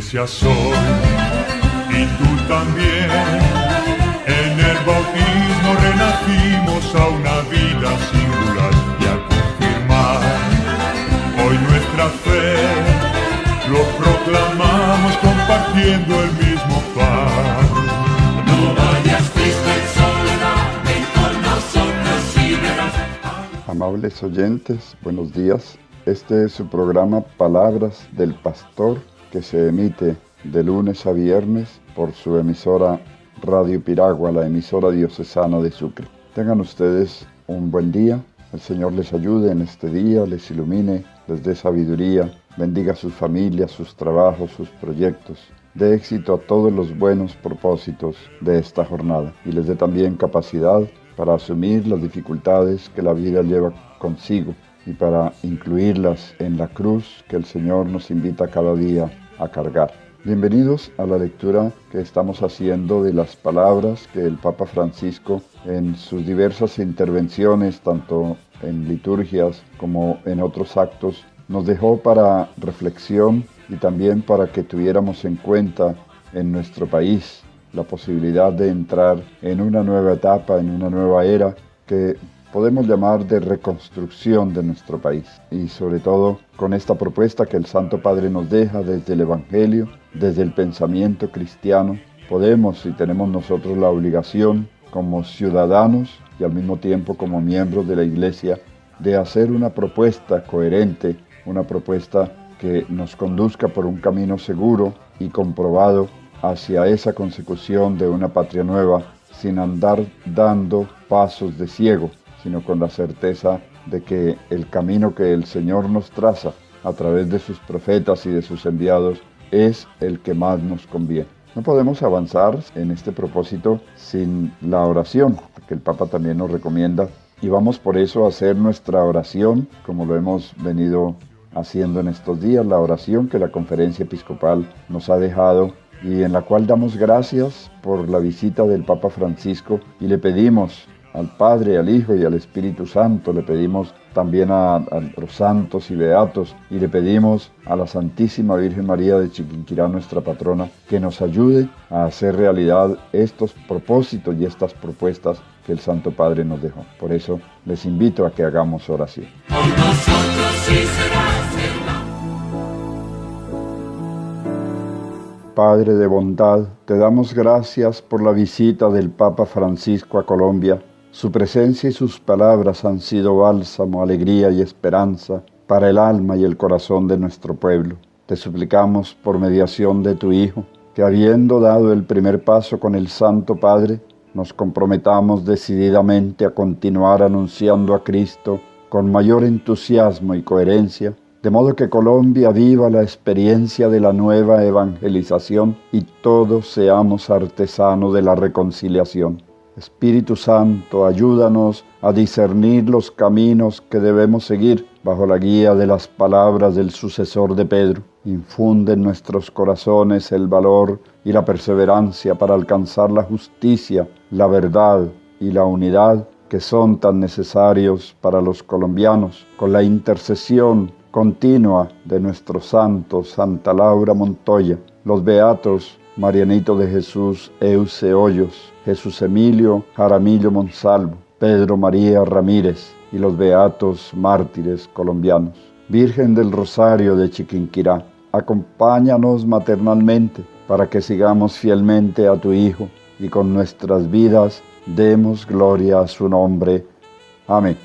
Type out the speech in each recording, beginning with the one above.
iglesia soy, y tú también. En el bautismo renacimos a una vida singular y a confirmar hoy nuestra fe, lo proclamamos compartiendo el mismo pan. No vayas triste en soledad, ven con nosotros y verás. Amables oyentes, buenos días. Este es su programa Palabras del Pastor, que se emite de lunes a viernes por su emisora Radio Piragua, la emisora diocesana de Sucre. Tengan ustedes un buen día. El Señor les ayude en este día, les ilumine, les dé sabiduría, bendiga sus familias, sus trabajos, sus proyectos. Dé éxito a todos los buenos propósitos de esta jornada y les dé también capacidad para asumir las dificultades que la vida lleva consigo y para incluirlas en la cruz que el Señor nos invita cada día a cargar. Bienvenidos a la lectura que estamos haciendo de las palabras que el Papa Francisco en sus diversas intervenciones, tanto en liturgias como en otros actos, nos dejó para reflexión y también para que tuviéramos en cuenta en nuestro país la posibilidad de entrar en una nueva etapa, en una nueva era que podemos llamar de reconstrucción de nuestro país. Y sobre todo con esta propuesta que el Santo Padre nos deja desde el Evangelio, desde el pensamiento cristiano, podemos y tenemos nosotros la obligación como ciudadanos y al mismo tiempo como miembros de la Iglesia de hacer una propuesta coherente, una propuesta que nos conduzca por un camino seguro y comprobado hacia esa consecución de una patria nueva, sin andar dando pasos de ciego, sino con la certeza de que el camino que el Señor nos traza a través de sus profetas y de sus enviados es el que más nos conviene. No podemos avanzar en este propósito sin la oración, que el Papa también nos recomienda, y vamos por eso a hacer nuestra oración, como lo hemos venido haciendo en estos días, la oración que la Conferencia Episcopal nos ha dejado y en la cual damos gracias por la visita del Papa Francisco y le pedimos al Padre, al Hijo y al Espíritu Santo, le pedimos también a los santos y beatos y le pedimos a la Santísima Virgen María de Chiquinquirá, nuestra patrona, que nos ayude a hacer realidad estos propósitos y estas propuestas que el Santo Padre nos dejó. Por eso les invito a que hagamos oración. Con nosotros sí será. Padre de bondad, te damos gracias por la visita del Papa Francisco a Colombia. Su presencia y sus palabras han sido bálsamo, alegría y esperanza para el alma y el corazón de nuestro pueblo. Te suplicamos por mediación de tu Hijo, que habiendo dado el primer paso con el Santo Padre, nos comprometamos decididamente a continuar anunciando a Cristo con mayor entusiasmo y coherencia, de modo que Colombia viva la experiencia de la nueva evangelización y todos seamos artesanos de la reconciliación. Espíritu Santo, ayúdanos a discernir los caminos que debemos seguir bajo la guía de las palabras del sucesor de Pedro. Infunde en nuestros corazones el valor y la perseverancia para alcanzar la justicia, la verdad y la unidad que son tan necesarios para los colombianos, con la intercesión continua de nuestros santos, Santa Laura Montoya, los beatos Marianito de Jesús Euse Hoyos, Jesús Emilio Jaramillo Monsalvo, Pedro María Ramírez y los beatos mártires colombianos. Virgen del Rosario de Chiquinquirá, acompáñanos maternalmente para que sigamos fielmente a tu Hijo y con nuestras vidas demos gloria a su nombre. Amén.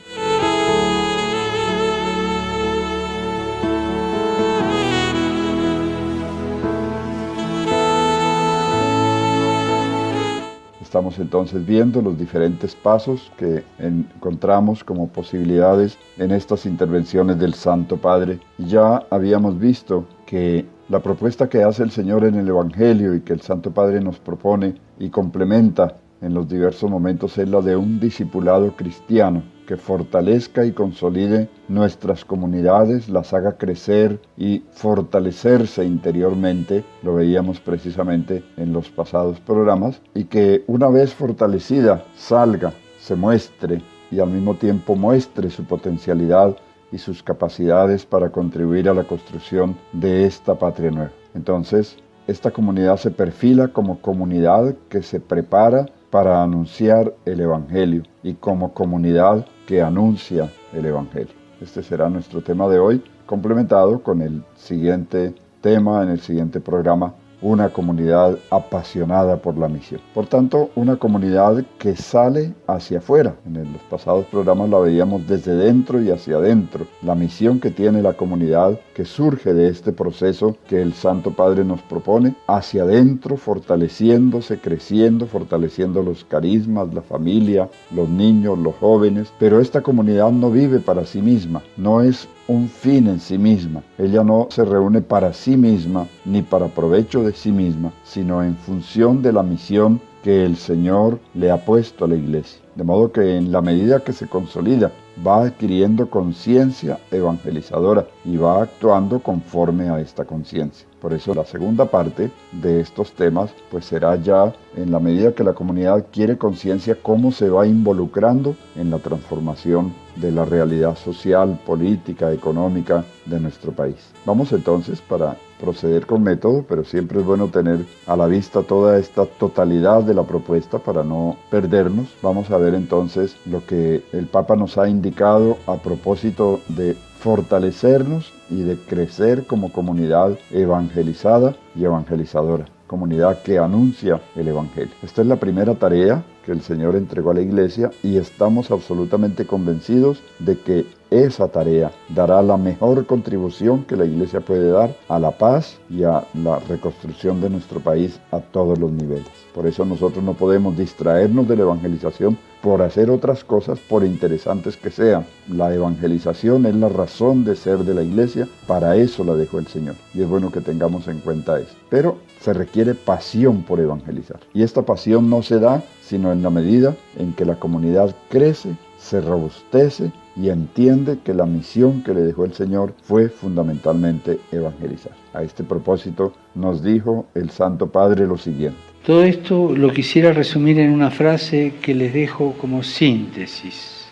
Estamos entonces viendo los diferentes pasos que encontramos como posibilidades en estas intervenciones del Santo Padre. Ya habíamos visto que la propuesta que hace el Señor en el Evangelio y que el Santo Padre nos propone y complementa en los diversos momentos es la de un discipulado cristiano que fortalezca y consolide nuestras comunidades, las haga crecer y fortalecerse interiormente, lo veíamos precisamente en los pasados programas, y que una vez fortalecida salga, se muestre y al mismo tiempo muestre su potencialidad y sus capacidades para contribuir a la construcción de esta patria nueva. Entonces, esta comunidad se perfila como comunidad que se prepara para anunciar el Evangelio y como comunidad que anuncia el Evangelio. Este será nuestro tema de hoy, complementado con el siguiente tema en el siguiente programa: una comunidad apasionada por la misión. Por tanto, una comunidad que sale hacia afuera. En los pasados programas la veíamos desde dentro y hacia adentro. La misión que tiene la comunidad, que surge de este proceso que el Santo Padre nos propone, hacia adentro, fortaleciéndose, creciendo, fortaleciendo los carismas, la familia, los niños, los jóvenes. Pero esta comunidad no vive para sí misma, no es un fin en sí misma. Ella no se reúne para sí misma ni para provecho de sí misma, sino en función de la misión que el Señor le ha puesto a la iglesia. De modo que en la medida que se consolida, va adquiriendo conciencia evangelizadora y va actuando conforme a esta conciencia. Por eso la segunda parte de estos temas pues será ya en la medida que la comunidad quiere conciencia, cómo se va involucrando en la transformación de la realidad social, política, económica de nuestro país. Vamos entonces para proceder con método, pero siempre es bueno tener a la vista toda esta totalidad de la propuesta para no perdernos. Vamos a ver entonces lo que el Papa nos ha indicado a propósito de fortalecernos y de crecer como comunidad evangelizada y evangelizadora, comunidad que anuncia el Evangelio. Esta es la primera tarea que el Señor entregó a la Iglesia y estamos absolutamente convencidos de que esa tarea dará la mejor contribución que la Iglesia puede dar a la paz y a la reconstrucción de nuestro país a todos los niveles. Por eso nosotros no podemos distraernos de la evangelización por hacer otras cosas, por interesantes que sean. La evangelización es la razón de ser de la Iglesia, para eso la dejó el Señor. Y es bueno que tengamos en cuenta eso. Pero se requiere pasión por evangelizar. Y esta pasión no se da sino en la medida en que la comunidad crece, se robustece y entiende que la misión que le dejó el Señor fue fundamentalmente evangelizar. A este propósito nos dijo el Santo Padre lo siguiente: todo esto lo quisiera resumir en una frase que les dejo como síntesis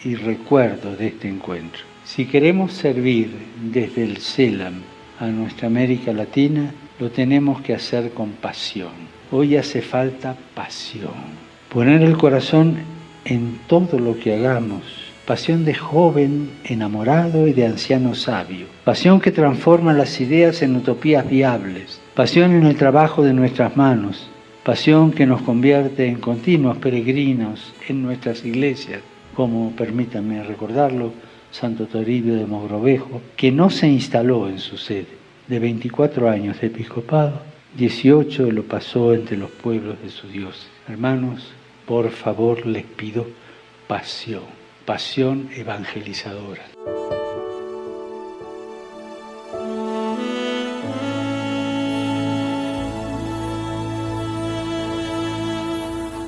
y recuerdo de este encuentro. Si queremos servir desde el CELAM a nuestra América Latina, lo tenemos que hacer con pasión. Hoy hace falta pasión. Poner el corazón en todo lo que hagamos. Pasión de joven enamorado y de anciano sabio. Pasión que transforma las ideas en utopías viables. Pasión en el trabajo de nuestras manos. Pasión que nos convierte en continuos peregrinos en nuestras iglesias, como, permítanme recordarlo, Santo Toribio de Mogrovejo, que no se instaló en su sede. De 24 años de episcopado, 18 lo pasó entre los pueblos de su diócesis. Hermanos, por favor les pido pasión evangelizadora.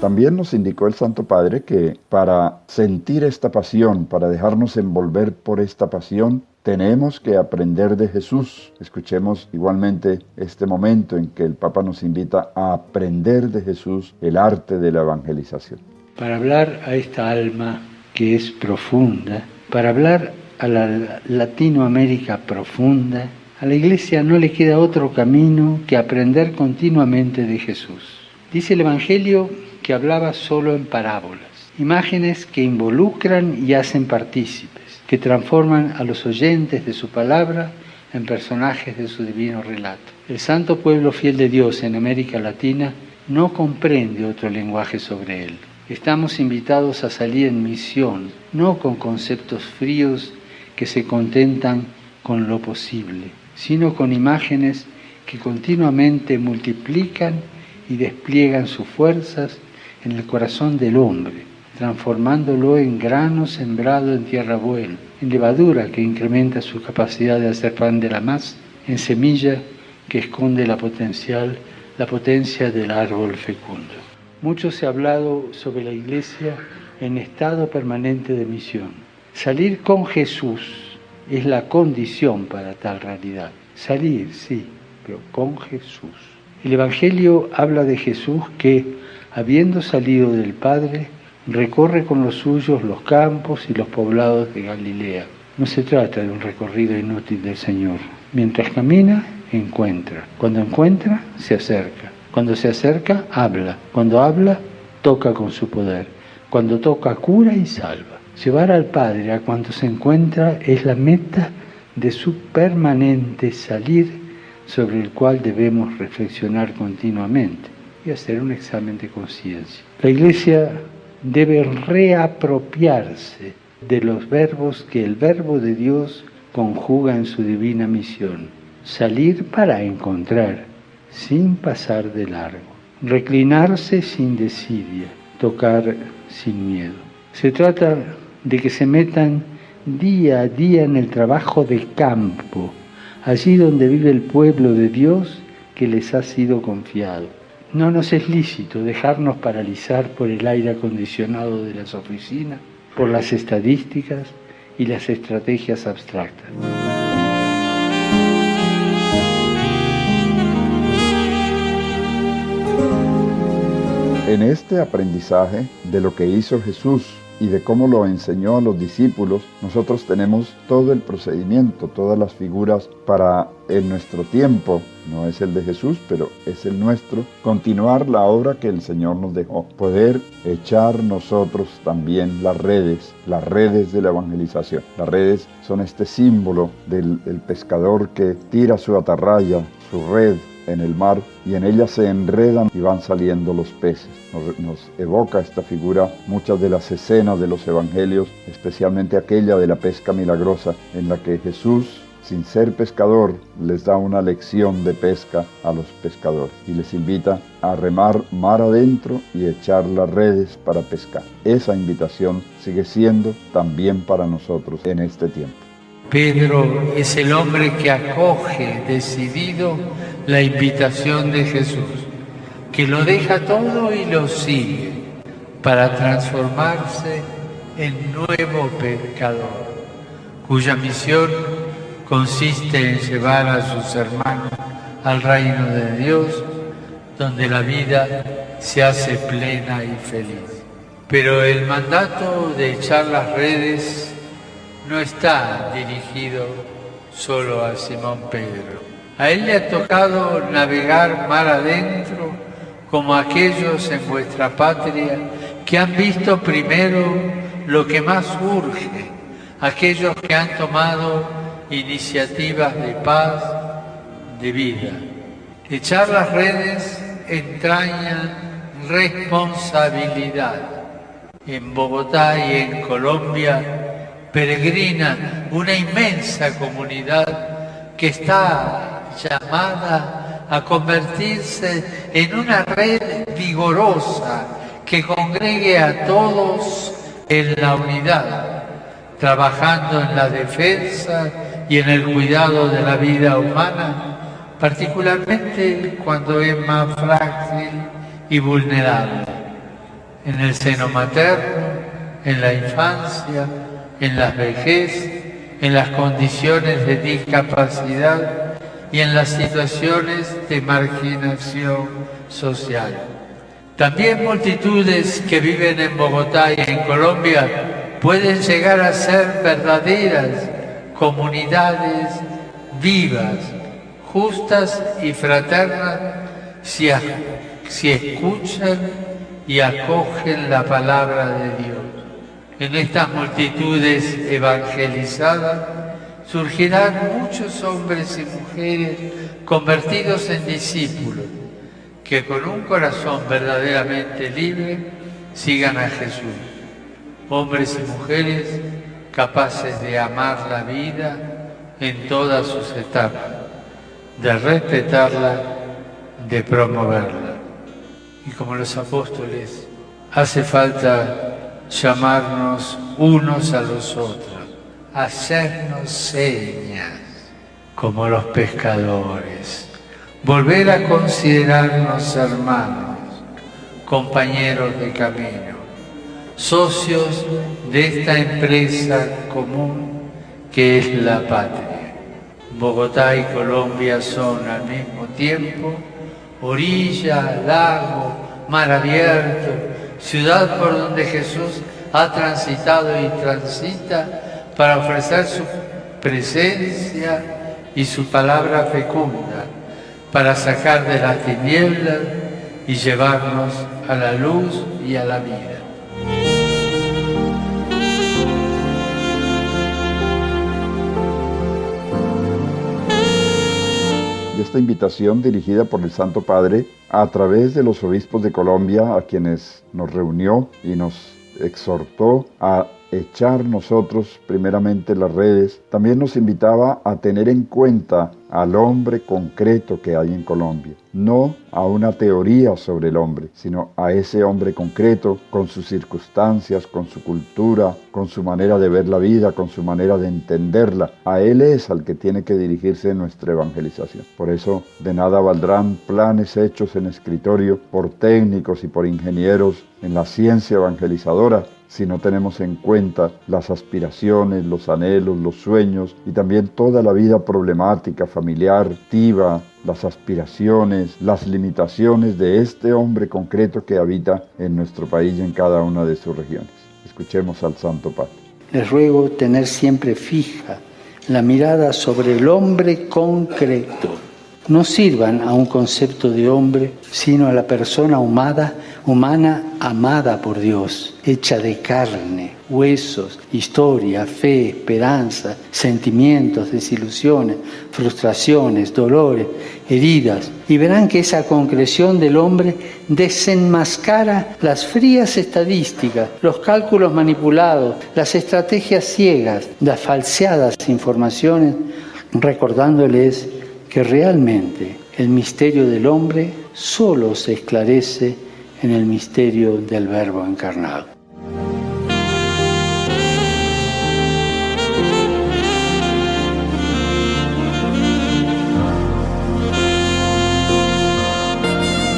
También nos indicó el Santo Padre que para sentir esta pasión, para dejarnos envolver por esta pasión, tenemos que aprender de Jesús. Escuchemos igualmente este momento en que el Papa nos invita a aprender de Jesús el arte de la evangelización. Para hablar a esta alma que es profunda, para hablar a la Latinoamérica profunda, a la Iglesia no le queda otro camino que aprender continuamente de Jesús. Dice el Evangelio que hablaba solo en parábolas, imágenes que involucran y hacen partícipes, que transforman a los oyentes de su palabra en personajes de su divino relato. El santo pueblo fiel de Dios en América Latina no comprende otro lenguaje sobre él. Estamos invitados a salir en misión, no con conceptos fríos que se contentan con lo posible, sino con imágenes que continuamente multiplican y despliegan sus fuerzas en el corazón del hombre, transformándolo en grano sembrado en tierra buena, en levadura que incrementa su capacidad de hacer pan de la masa, en semilla que esconde la potencia del árbol fecundo. Mucho se ha hablado sobre la Iglesia en estado permanente de misión. Salir con Jesús es la condición para tal realidad. Salir, sí, pero con Jesús. El Evangelio habla de Jesús que, habiendo salido del Padre, recorre con los suyos los campos y los poblados de Galilea. No se trata de un recorrido inútil del Señor. Mientras camina, encuentra. Cuando encuentra, se acerca. Cuando se acerca, habla. Cuando habla, toca con su poder. Cuando toca, cura y salva. Llevar al Padre a cuanto se encuentra es la meta de su permanente salir, sobre el cual debemos reflexionar continuamente y hacer un examen de conciencia. La Iglesia debe reapropiarse de los verbos que el Verbo de Dios conjuga en su divina misión. Salir para encontrar, sin pasar de largo. Reclinarse sin desidia, tocar sin miedo. Se trata de que se metan día a día en el trabajo de campo, allí donde vive el pueblo de Dios que les ha sido confiado. No nos es lícito dejarnos paralizar por el aire acondicionado de las oficinas, por las estadísticas y las estrategias abstractas. En este aprendizaje de lo que hizo Jesús y de cómo lo enseñó a los discípulos, nosotros tenemos todo el procedimiento, todas las figuras para en nuestro tiempo, no es el de Jesús, pero es el nuestro, continuar la obra que el Señor nos dejó, poder echar nosotros también las redes de la evangelización. Las redes son este símbolo del pescador que tira su atarraya, su red, en el mar, y en ella se enredan y van saliendo los peces. Nos evoca esta figura muchas de las escenas de los evangelios, especialmente aquella de la pesca milagrosa, en la que Jesús, sin ser pescador, les da una lección de pesca a los pescadores y les invita a remar mar adentro y echar las redes para pescar. Esa invitación sigue siendo también para nosotros en este tiempo. Pedro es el hombre que acoge decidido la invitación de Jesús, que lo deja todo y lo sigue para transformarse en nuevo pescador, cuya misión consiste en llevar a sus hermanos al reino de Dios, donde la vida se hace plena y feliz. Pero el mandato de echar las redes no está dirigido solo a Simón Pedro. A él le ha tocado navegar mar adentro como aquellos en vuestra patria que han visto primero lo que más urge, aquellos que han tomado iniciativas de paz, de vida. Echar las redes entraña responsabilidad. En Bogotá y en Colombia peregrina una inmensa comunidad que está llamada a convertirse en una red vigorosa que congregue a todos en la unidad, trabajando en la defensa y en el cuidado de la vida humana, particularmente cuando es más frágil y vulnerable, en el seno materno, en la infancia, en la vejez, en las condiciones de discapacidad y en las situaciones de marginación social. También multitudes que viven en Bogotá y en Colombia pueden llegar a ser verdaderas comunidades vivas, justas y fraternas si escuchan y acogen la palabra de Dios. En estas multitudes evangelizadas surgirán muchos hombres y mujeres convertidos en discípulos que con un corazón verdaderamente libre sigan a Jesús. Hombres y mujeres capaces de amar la vida en todas sus etapas, de respetarla, de promoverla. Y como los apóstoles, hace falta llamarnos unos a los otros, hacernos señas como los pescadores, volver a considerarnos hermanos, compañeros de camino, socios de esta empresa común que es la patria. Bogotá y Colombia son al mismo tiempo orilla, lago, mar abierto, ciudad por donde Jesús ha transitado y transita para ofrecer su presencia y su palabra fecunda para sacar de las tinieblas y llevarnos a la luz y a la vida. Y esta invitación dirigida por el Santo Padre a través de los obispos de Colombia, a quienes nos reunió y nos exhortó a echar nosotros primeramente las redes, también nos invitaba a tener en cuenta al hombre concreto que hay en Colombia, no a una teoría sobre el hombre, sino a ese hombre concreto con sus circunstancias, con su cultura, con su manera de ver la vida, con su manera de entenderla. A él es al que tiene que dirigirse nuestra evangelización. Por eso de nada valdrán planes hechos en escritorio por técnicos y por ingenieros en la ciencia evangelizadora si no tenemos en cuenta las aspiraciones, los anhelos, los sueños y también toda la vida problemática, familiar, activa, las aspiraciones, las limitaciones de este hombre concreto que habita en nuestro país y en cada una de sus regiones. Escuchemos al Santo Padre. Les ruego tener siempre fija la mirada sobre el hombre concreto. No sirvan a un concepto de hombre, sino a la persona humana amada por Dios, hecha de carne, huesos, historia, fe, esperanza, sentimientos, desilusiones, frustraciones, dolores, heridas. Y verán que esa concreción del hombre desenmascara las frías estadísticas, los cálculos manipulados, las estrategias ciegas, las falseadas informaciones, recordándoles que realmente el misterio del hombre solo se esclarece en el misterio del Verbo encarnado.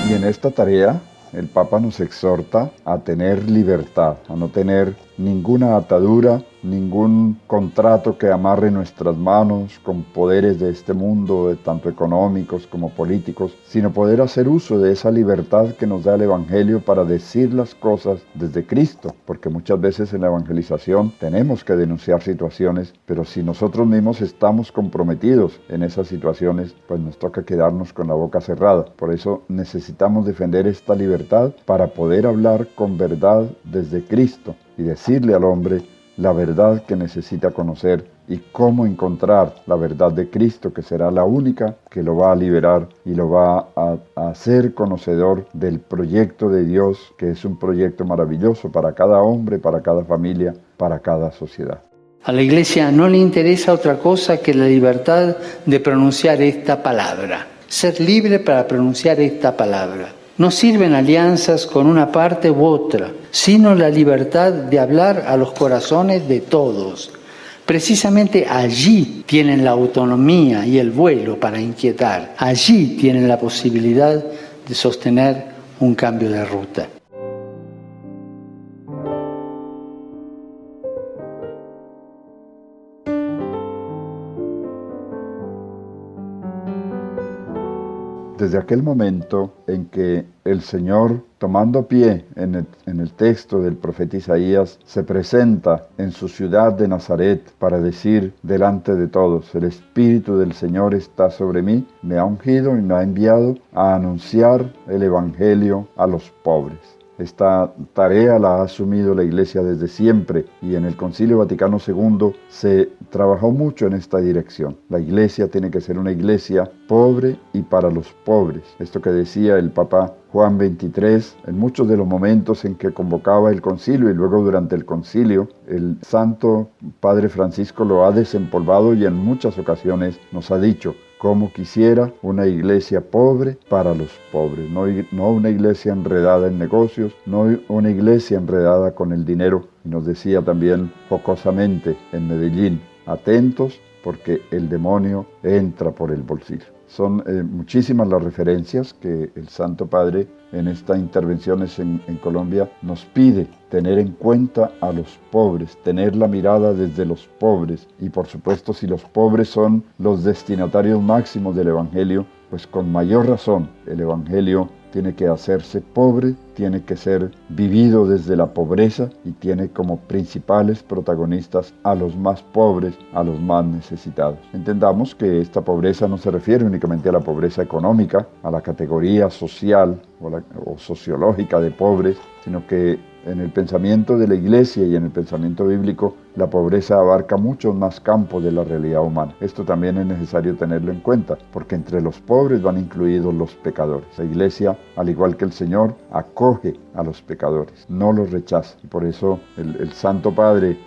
Y en esta tarea el Papa nos exhorta a tener libertad, a no tener ninguna atadura, ningún contrato que amarre nuestras manos con poderes de este mundo, tanto económicos como políticos, sino poder hacer uso de esa libertad que nos da el Evangelio para decir las cosas desde Cristo, porque muchas veces en la evangelización tenemos que denunciar situaciones, pero si nosotros mismos estamos comprometidos en esas situaciones, pues nos toca quedarnos con la boca cerrada. Por eso necesitamos defender esta libertad para poder hablar con verdad desde Cristo y decirle al hombre la verdad que necesita conocer y cómo encontrar la verdad de Cristo, que será la única que lo va a liberar y lo va a hacer conocedor del proyecto de Dios, que es un proyecto maravilloso para cada hombre, para cada familia, para cada sociedad. A la Iglesia no le interesa otra cosa que la libertad de pronunciar esta palabra, ser libre para pronunciar esta palabra. No sirven alianzas con una parte u otra, sino la libertad de hablar a los corazones de todos. Precisamente allí tienen la autonomía y el vuelo para inquietar. Allí tienen la posibilidad de sostener un cambio de ruta. Desde aquel momento en que el Señor, tomando pie en el texto del profeta Isaías, se presenta en su ciudad de Nazaret para decir delante de todos: el Espíritu del Señor está sobre mí, me ha ungido y me ha enviado a anunciar el Evangelio a los pobres. Esta tarea la ha asumido la Iglesia desde siempre y en el Concilio Vaticano II se trabajó mucho en esta dirección. La Iglesia tiene que ser una Iglesia pobre y para los pobres. Esto que decía el Papa Juan XXIII en muchos de los momentos en que convocaba el concilio y luego durante el concilio, el Santo Padre Francisco lo ha desempolvado y en muchas ocasiones nos ha dicho: como quisiera una iglesia pobre para los pobres, no una iglesia enredada en negocios, no una iglesia enredada con el dinero. Y nos decía también jocosamente en Medellín: atentos porque el demonio entra por el bolsillo. Son muchísimas las referencias que el Santo Padre en estas intervenciones en Colombia nos pide tener en cuenta a los pobres, tener la mirada desde los pobres. Y por supuesto, si los pobres son los destinatarios máximos del Evangelio, pues con mayor razón el Evangelio tiene que hacerse pobre, tiene que ser vivido desde la pobreza y tiene como principales protagonistas a los más pobres, a los más necesitados. Entendamos que esta pobreza no se refiere únicamente a la pobreza económica, a la categoría social o sociológica de pobres, sino que en el pensamiento de la Iglesia y en el pensamiento bíblico, la pobreza abarca muchos más campos de la realidad humana. Esto también es necesario tenerlo en cuenta, porque entre los pobres van incluidos los pecadores. La Iglesia, al igual que el Señor, acoge a los pecadores, no los rechaza. Y por eso el Santo Padre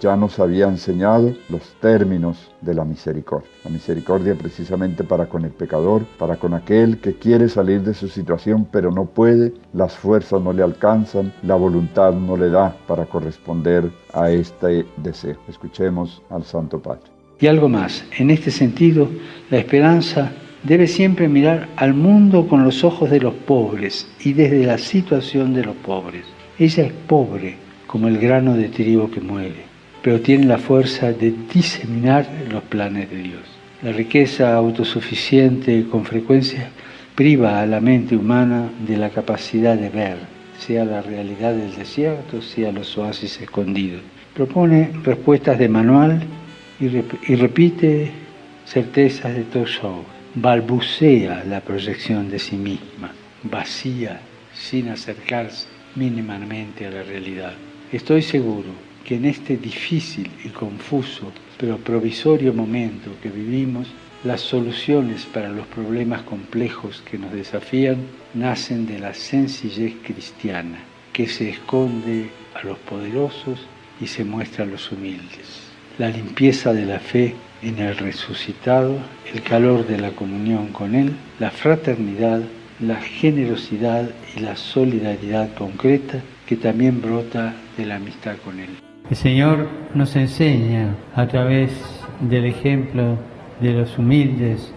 ya nos había enseñado los términos de la misericordia. La misericordia precisamente para con el pecador, para con aquel que quiere salir de su situación pero no puede, las fuerzas no le alcanzan, la voluntad no le da para corresponder a este deseo. Escuchemos al Santo Padre. Y algo más, en este sentido, la esperanza debe siempre mirar al mundo con los ojos de los pobres y desde la situación de los pobres. Ella es pobre, como el grano de trigo que muere, pero tiene la fuerza de diseminar los planes de Dios. La riqueza autosuficiente con frecuencia priva a la mente humana de la capacidad de ver, sea la realidad del desierto, sea los oasis escondidos. Propone respuestas de manual y repite certezas de talk show. Balbucea la proyección de sí misma, vacía, sin acercarse mínimamente a la realidad. Estoy seguro que en este difícil y confuso, pero provisorio momento que vivimos, las soluciones para los problemas complejos que nos desafían nacen de la sencillez cristiana, que se esconde a los poderosos y se muestra a los humildes. La limpieza de la fe en el resucitado, el calor de la comunión con Él, la fraternidad, la generosidad y la solidaridad concreta que también brota de la amistad con Él. El Señor nos enseña a través del ejemplo de los humildes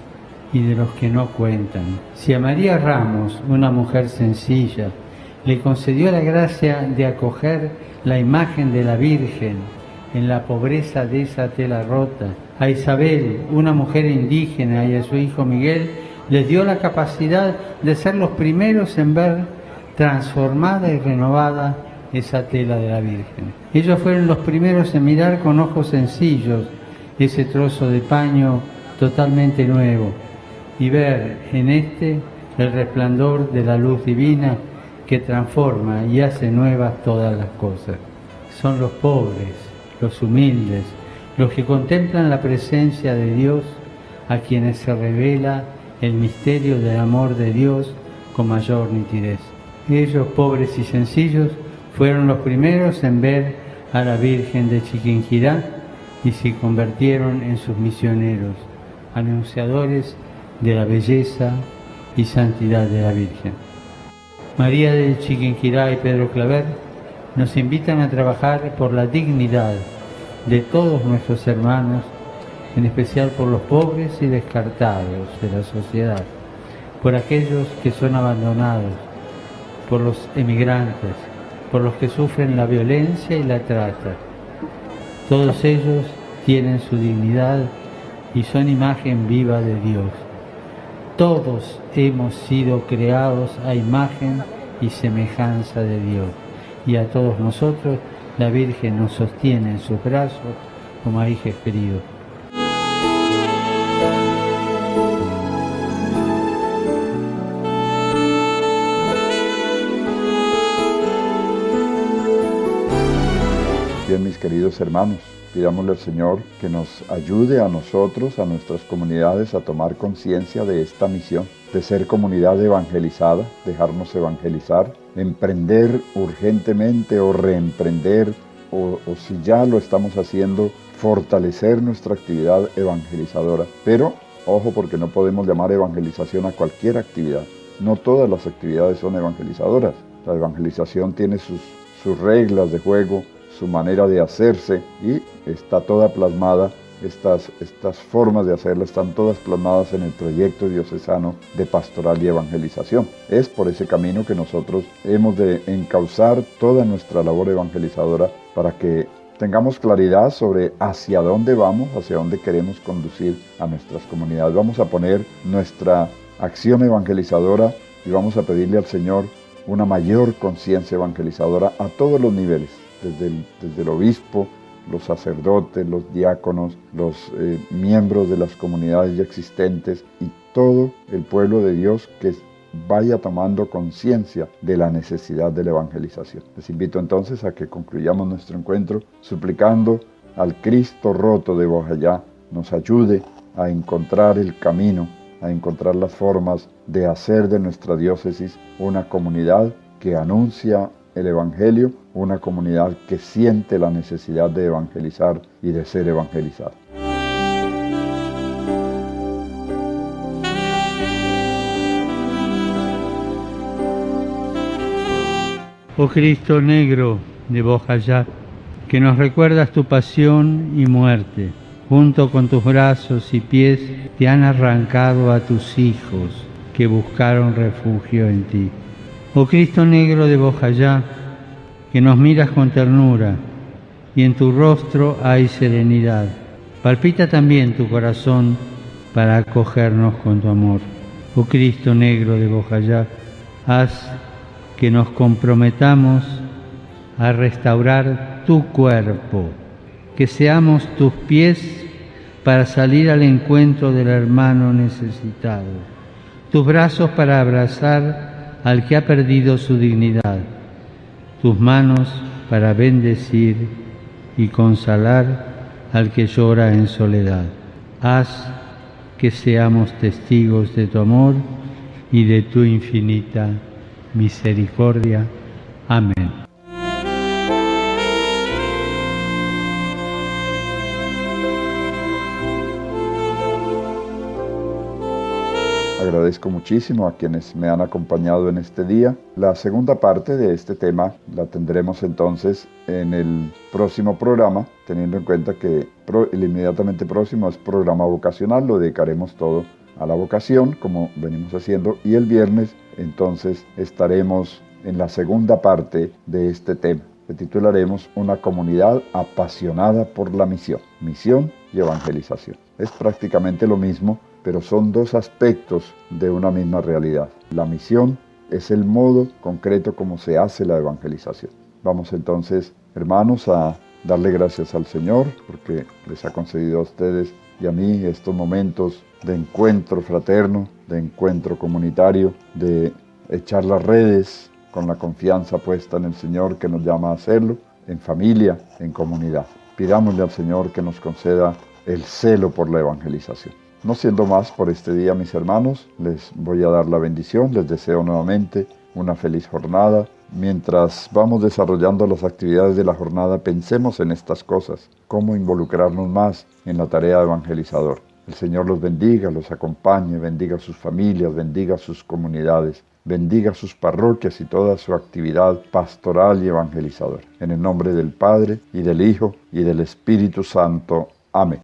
y de los que no cuentan. Si a María Ramos, una mujer sencilla, le concedió la gracia de acoger la imagen de la Virgen en la pobreza de esa tela rota, a Isabel, una mujer indígena, y a su hijo Miguel, les dio la capacidad de ser los primeros en ver transformada y renovada esa tela de la Virgen. Ellos fueron los primeros en mirar con ojos sencillos ese trozo de paño totalmente nuevo y ver en este el resplandor de la luz divina que transforma y hace nuevas todas las cosas. Son los pobres, los humildes, los que contemplan la presencia de Dios, a quienes se revela el misterio del amor de Dios con mayor nitidez. Ellos, pobres y sencillos, fueron los primeros en ver a la Virgen de Chiquinquirá y se convirtieron en sus misioneros, anunciadores de la belleza y santidad de la Virgen. María de Chiquinquirá y Pedro Claver nos invitan a trabajar por la dignidad de todos nuestros hermanos, en especial por los pobres y descartados de la sociedad, por aquellos que son abandonados, por los emigrantes, por los que sufren la violencia y la trata. Todos ellos tienen su dignidad y son imagen viva de Dios. Todos hemos sido creados a imagen y semejanza de Dios, y a todos nosotros la Virgen nos sostiene en sus brazos como a hijos queridos. Bien, mis queridos hermanos, pidámosle al Señor que nos ayude a nosotros, a nuestras comunidades, a tomar conciencia de esta misión, de ser comunidad evangelizada, dejarnos evangelizar, emprender urgentemente o reemprender, o si ya lo estamos haciendo, fortalecer nuestra actividad evangelizadora. Pero, ojo, porque no podemos llamar evangelización a cualquier actividad. No todas las actividades son evangelizadoras. La evangelización tiene sus reglas de juego, su manera de hacerse, y está toda plasmada, estas formas de hacerla están todas plasmadas en el proyecto diocesano de pastoral y evangelización. Es por ese camino que nosotros hemos de encauzar toda nuestra labor evangelizadora para que tengamos claridad sobre hacia dónde vamos, hacia dónde queremos conducir a nuestras comunidades. Vamos a poner nuestra acción evangelizadora y vamos a pedirle al Señor una mayor conciencia evangelizadora a todos los niveles, desde el obispo, los sacerdotes, los diáconos, los miembros de las comunidades ya existentes y todo el pueblo de Dios que vaya tomando conciencia de la necesidad de la evangelización. Les invito entonces a que concluyamos nuestro encuentro suplicando al Cristo roto de Bojayá nos ayude a encontrar el camino, a encontrar las formas de hacer de nuestra diócesis una comunidad que anuncia el Evangelio, una comunidad que siente la necesidad de evangelizar y de ser evangelizada. Oh Cristo negro de Bojayá, que nos recuerdas tu pasión y muerte, junto con tus brazos y pies te han arrancado a tus hijos que buscaron refugio en ti. Oh Cristo negro de Bojayá, que nos miras con ternura y en tu rostro hay serenidad. Palpita también tu corazón para acogernos con tu amor. Oh Cristo negro de Bojayá, haz que nos comprometamos a restaurar tu cuerpo, que seamos tus pies para salir al encuentro del hermano necesitado, tus brazos para abrazar al que ha perdido su dignidad, tus manos para bendecir y consolar al que llora en soledad. Haz que seamos testigos de tu amor y de tu infinita misericordia. Amén. Agradezco muchísimo a quienes me han acompañado en este día. La segunda parte de este tema la tendremos entonces en el próximo programa, teniendo en cuenta que el inmediatamente próximo es programa vocacional, lo dedicaremos todo a la vocación, como venimos haciendo, y el viernes entonces estaremos en la segunda parte de este tema, que titularemos Una comunidad apasionada por la misión y evangelización. Es prácticamente lo mismo, pero son dos aspectos de una misma realidad. La misión es el modo concreto como se hace la evangelización. Vamos entonces, hermanos, a darle gracias al Señor, porque les ha concedido a ustedes y a mí estos momentos de encuentro fraterno, de encuentro comunitario, de echar las redes con la confianza puesta en el Señor que nos llama a hacerlo, en familia, en comunidad. Pidámosle al Señor que nos conceda el celo por la evangelización. No siendo más por este día, mis hermanos, les voy a dar la bendición, les deseo nuevamente una feliz jornada. Mientras vamos desarrollando las actividades de la jornada, pensemos en estas cosas, cómo involucrarnos más en la tarea evangelizadora. El Señor los bendiga, los acompañe, bendiga a sus familias, bendiga a sus comunidades, bendiga a sus parroquias y toda su actividad pastoral y evangelizadora. En el nombre del Padre, y del Hijo, y del Espíritu Santo. Amén.